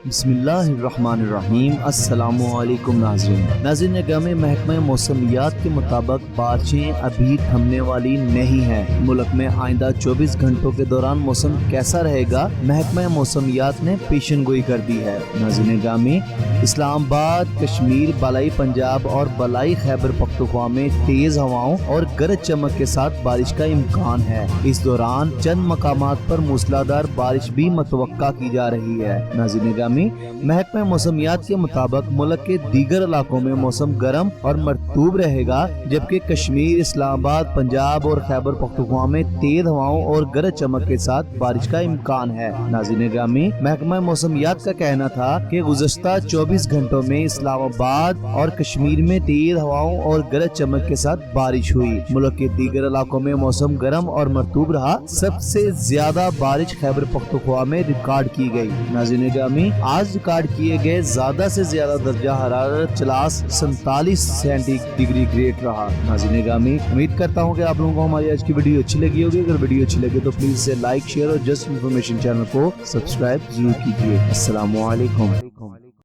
बिस्मिल्लाहिर्रहमानिर्रहीम। अस्सलाम वालेकुम नाज़रीन गरामी, महकमा मौसमियात के मुताबिक बारिशें अभी थमने वाली नहीं हैं। मुल्क में आइंदा 24 घंटों के दौरान मौसम कैसा रहेगा, महकमा मौसमियात ने पेशन गोई कर दी है। नाज़रीन गरामी, इस्लामाबाद, कश्मीर, बलाई पंजाब और बलाई खैबर पख्तूनख्वा में तेज हवाओं और गरज चमक के साथ बारिश का इम्कान है। इस दौरान चंद मकामात पर मूसलाधार बारिश भी मतवक्का की जा रही है। नाज़रीन गरामी, महकमा मौसमियात के मुताबिक मुल्क के दीगर इलाकों में मौसम गर्म और मरतूब रहेगा, जबकि कश्मीर, इस्लामाबाद, पंजाब और खैबर पख्तूनख्वा में तेज हवाओं और गरज चमक के साथ बारिश का इम्कान है। नाज़रीन गरामी, महकमा मौसमियात का कहना था कि गुज़श्ता 24 घंटों में इस्लामाबाद और कश्मीर में तेज हवाओं और गरज चमक के साथ बारिश हुई। मुल्क के दीगर इलाकों में मौसम गर्म और मरतूब रहा। सबसे ज्यादा बारिश खैबर पख्तूनख्वा में रिकॉर्ड की गई। नाज़रीन गरामी, आज रिकॉर्ड किए गए ज्यादा से ज्यादा दर्जा हरारत 47 सेंटीग्रेड रहा। नाज़रीन गरामी, उम्मीद करता हूँ कि आप लोगों को हमारी आज की वीडियो अच्छी लगी होगी। अगर वीडियो अच्छी लगे तो प्लीज इसे लाइक, शेयर और जस्ट इन्फॉर्मेशन चैनल को सब्सक्राइब जरूर कीजिए। अस्सलाम वालेकुम।